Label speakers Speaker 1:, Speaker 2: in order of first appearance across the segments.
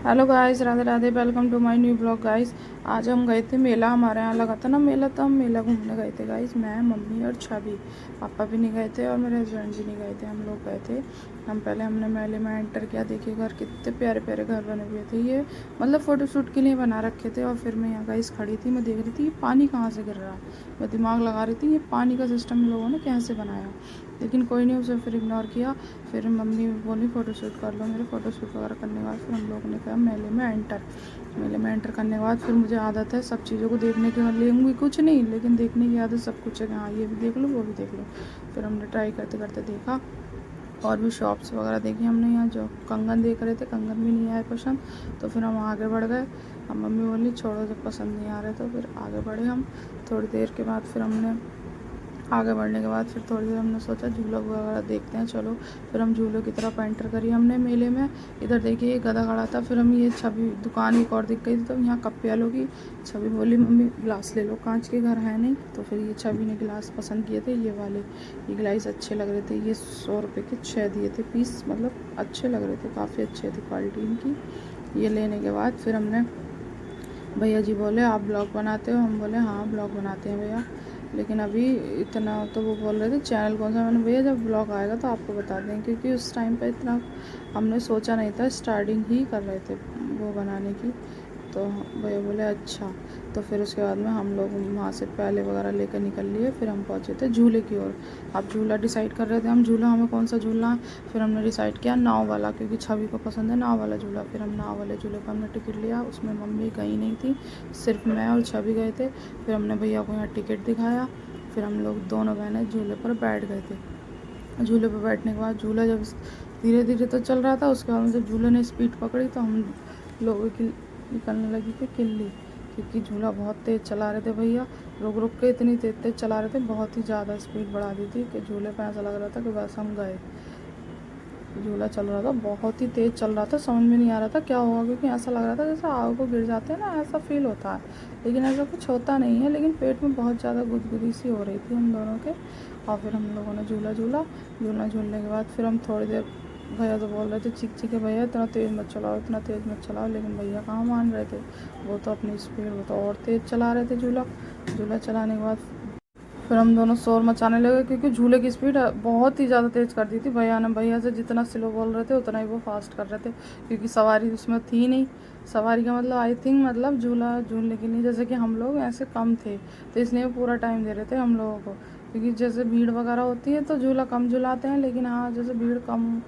Speaker 1: Hello guys, Radhe Radhe. Welcome to my new blog guys. आज हम गए थे मेला, हमारे यहाँ लगा था ना मेला, तो हम मेला घूमने गए थे गाइस। मैं, मम्मी और छवि। पापा भी नहीं गए थे और मेरे हस्बैंड भी नहीं गए थे, हम लोग गए थे। हमने मेले में एंटर किया। देखिए घर कितने प्यारे प्यारे घर बने हुए थे। ये मतलब फ़ोटोशूट के लिए बना रखे थे। और फिर मैं यहाँ गाइस खड़ी थी, मैं देख रही थी ये पानी कहाँ से गिर रहा है। मैं दिमाग लगा रही थी ये पानी का सिस्टम इन लोगों ने कैसे बनाया, लेकिन कोई नहीं, उसे फिर इग्नोर किया। फिर मम्मी बोली फ़ोटोशूट कर लो। मेरे फ़ोटोशूट वगैरह करने के बाद फिर हम लोगों ने कहा मेले में एंटर करने के बाद फिर मुझे आदत है सब चीज़ों को देखने की, लेंगी कुछ नहीं लेकिन देखने की आदत सब कुछ है कि हाँ ये भी देख लो वो भी देख लो। फिर हमने ट्राई करते करते देखा और भी शॉप्स वगैरह देखी हमने। यहाँ जो कंगन देख रहे थे, कंगन भी नहीं आए पसंद, तो फिर हम आगे बढ़ गए। हम मम्मी बोली छोड़ो, जब पसंद नहीं आ रहे तो फिर आगे बढ़े हम। थोड़ी देर के बाद फिर हमने आगे बढ़ने के बाद फिर थोड़ी देर हमने सोचा झूला वगैरह देखते हैं, चलो। फिर हम झूलों की तरफ एंटर करी हमने मेले में। इधर देखिए ये गधा खड़ा था। फिर हम ये छवि दुकान एक और दिख गई थी, तो यहाँ कप प्यालों की। छवि बोली मम्मी गिलास ले लो, कांच के घर है नहीं। तो फिर ये छवि ने गिलास पसंद किए थे, ये वाले। ये गिलास अच्छे लग रहे थे। ये 100 रुपये के 6 दिए थे पीस, मतलब अच्छे लग रहे थे, काफ़ी अच्छे थे क्वालिटी इनकी। ये लेने के बाद फिर हमने, भैया जी बोले आप ब्लॉग बनाते हो? हम बोले हाँ ब्लॉग बनाते हैं भैया, लेकिन अभी इतना। तो वो बोल रहे थे चैनल कौन सा? मैंने भैया जब ब्लॉग आएगा तो आपको बता दें, क्योंकि उस टाइम पे इतना हमने सोचा नहीं था, स्टार्टिंग ही कर रहे थे वो बनाने की। तो भैया बोले अच्छा। तो फिर उसके बाद में हम लोग वहाँ से प्याले वगैरह लेकर निकल लिए। फिर हम पहुँचे थे झूले की ओर। अब झूला डिसाइड कर रहे थे हम, झूला हमें कौन सा झूलना है। फिर हमने डिसाइड किया नाव वाला, क्योंकि छवि को पसंद है नाव वाला झूला। फिर हम नाव वाले झूले पर हमने टिकट लिया। उसमें मम्मी गई नहीं थी, सिर्फ मैं और छवि गए थे। फिर हमने भैया को यहाँ टिकट दिखाया। फिर हम लोग दोनों बहनें झूले पर बैठ गए थे। झूले पर बैठने के बाद झूला जब धीरे धीरे तो चल रहा था, उसके बाद में जब झूले ने स्पीड पकड़ी तो हम लोगों की निकलने लगी थी किल्ली, क्योंकि झूला बहुत तेज़ चला रहे थे भैया। रुक रुक के इतनी तेज़ तेज़ चला रहे थे, बहुत ही ज़्यादा स्पीड बढ़ा दी थी कि झूले पर ऐसा लग रहा था कि बस हम गए। झूला चल रहा था, बहुत ही तेज़ चल रहा था, समझ में नहीं आ रहा था क्या हुआ, क्योंकि ऐसा लग रहा था जैसे आग को गिर जाते हैं ना, ऐसा फील होता है। लेकिन ऐसा कुछ होता नहीं है, लेकिन पेट में बहुत ज़्यादा गुदगुदी सी हो रही थी हम दोनों के। और फिर हम लोगों ने झूला झूला। झूलने के बाद फिर हम थोड़ी देर, भैया तो बोल रहे थे चीख चीख के भैया इतना तेज़ मत चलाओ, इतना तेज़ मत चलाओ, लेकिन भैया कहाँ मान रहे थे। वो तो अपनी स्पीड, वो तो और तेज़ चला रहे थे झूला। झूला चलाने के बाद फिर हम दोनों शोर मचाने लगे, क्योंकि झूले की स्पीड बहुत ही ज़्यादा तेज़ कर दी थी भैया ने। भैया से जितना स्लो बोल रहे थे उतना ही वो फास्ट कर रहे थे, क्योंकि सवारी उसमें थी नहीं। सवारी का मतलब आई थिंक मतलब झूला झूलने के लिए जैसे कि हम लोग ऐसे कम थे, तो इसलिए पूरा टाइम दे रहे थे हम लोगों को। क्योंकि जैसे भीड़ वगैरह होती है तो झूला कम झुलाते हैं, लेकिन हाँ जैसे भीड़ कम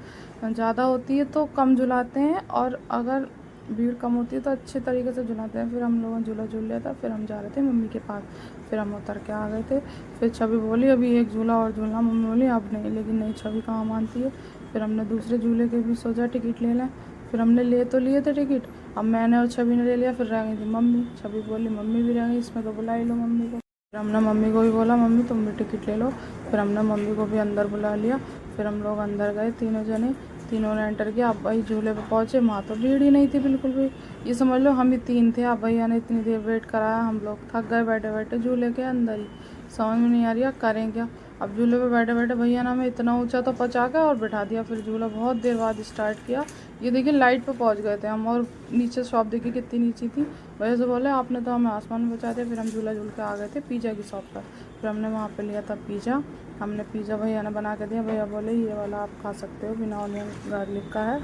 Speaker 1: ज़्यादा होती है तो कम झुलाते हैं, और अगर भीड़ कम होती है तो अच्छे तरीके से झुलाते हैं। फिर हम लोगों ने झूला झूल लिया था। फिर हम जा रहे थे मम्मी के पास। फिर हम उतर के आ गए थे। फिर छवि बोली अभी एक झूला और झूलना। मम्मी बोली अब नहीं, लेकिन नहीं, छवि कहाँ मानती है। फिर हमने दूसरे झूले के भी सोचा टिकट ले लें। फिर हमने ले तो लिए थे टिकट, अब मैंने और छवि ने ले लिया। फिर रह गई थी मम्मी। छवि बोली मम्मी भी रह गई, इसमें तो बुला ही लो मम्मी को। फिर हमने मम्मी को भी बोला मम्मी तुम भी टिकट ले लो। फिर हमने मम्मी को भी अंदर बुला लिया। फिर हम लोग अंदर गए तीनों जने। तीनों ने एंटर किया। अब भाई झूले पे पहुँचे, वहाँ तो भीड़ ही नहीं थी बिल्कुल भी। ये समझ लो हम ही तीन थे। अब भैया ने इतनी देर वेट कराया, हम लोग थक गए बैठे बैठे झूले के अंदर ही। समझ में नहीं आ रही करें क्या। अब झूले पे बैठे बैठे भैया ने हमें इतना ऊंचा तो पहुंचा के और बिठा दिया। फिर झूला बहुत देर बाद स्टार्ट किया। ये देखिए लाइट पे पहुंच गए थे हम, और नीचे शॉप देखिए कितनी नीची थी। भैया से बोले आपने तो हमें आसमान में पहुंचा दिया। फिर हम झूला झूल के आ गए थे पिज़्ज़ा की शॉप पर। फिर हमने वहाँ पर लिया था पिज़्ज़ा। हमने पिज़्ज़ा भैया ने बना के दिया। भैया बोले ये वाला आप खा सकते हो, बिना ऑनियन गार्लिक का है।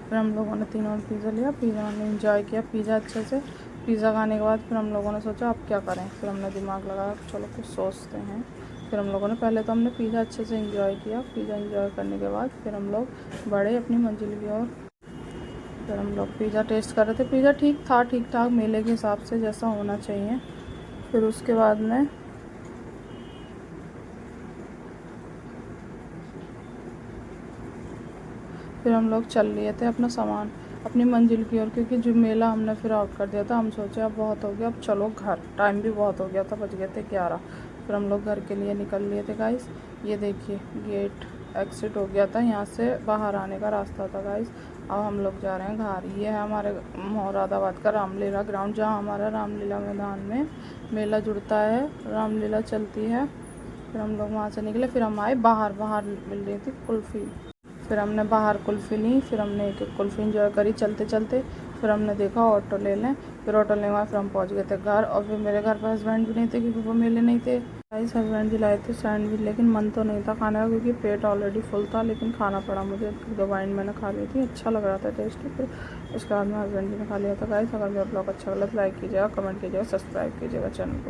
Speaker 1: फिर हम लोगों ने तीनों ने पिज़्ज़ा लिया। पिज़्ज़ा हमने इंजॉय किया पिज़्ज़ा अच्छे से। पिज़्ज़ा खाने के बाद फिर हम लोगों ने सोचा अब क्या करें। फिर हमने दिमाग लगाया चलो कुछ सोचते हैं। फिर हम लोगों ने पहले तो हमने पिज़्ज़ा अच्छे से इंजॉय किया। पिज़्ज़ा इंजॉय करने के बाद फिर हम लोग बढ़े अपनी मंजिल की ओर। फिर हम लोग पिज़्ज़ा टेस्ट कर रहे थे। पिज़्ज़ा ठीक था, ठीक ठाक मेले के हिसाब से जैसा होना चाहिए। फिर उसके बाद में फिर हम लोग चल लिए थे अपना सामान अपनी मंजिल की ओर, क्योंकि जो मेला हमने फिर आउट कर दिया था। हम सोचे अब बहुत हो गया, अब चलो घर। टाइम भी बहुत हो गया था, बज गए थे 11। फिर हम लोग घर के लिए निकल लिए थे गाइस। ये देखिए गेट एग्जिट हो गया था, यहाँ से बाहर आने का रास्ता था गाइस। अब हम लोग जा रहे हैं घर। ये है हमारे मुरादाबाद का रामलीला ग्राउंड, जहाँ हमारा रामलीला मैदान में मेला जुड़ता है, रामलीला चलती है। फिर हम लोग वहाँ से निकले। फिर हम आए बाहर। बाहर मिल रही थी कुल्फ़ी। फिर हमने बाहर कुल्फ़ी ली, फिर हमने एक एक कुल्फ़ी इंजॉय करी चलते चलते। फिर हमने देखा ऑटो ले लें, फिर ऑटो लेने के बाद फिर हम पहुँच गए थे घर। और फिर मेरे घर पर हस्बैंड भी नहीं थे क्योंकि वो मेले नहीं थे। गाइस हस्बैंड भी लाए थे सैंडविच, लेकिन मन तो नहीं था खाने का क्योंकि पेट ऑलरेडी फुल था, लेकिन खाना पड़ा मुझे। 2 बाइट मैंने खा ली थी, अच्छा लग रहा था टेस्ट। फिर उसके बाद में हस्बैंड जी ने खा लिया था। गाइस अगर मेरा ब्लॉग अच्छा लगा तो लाइक कीजिएगा, कमेंट कीजिएगा, सब्सक्राइब कीजिएगा चैनल को।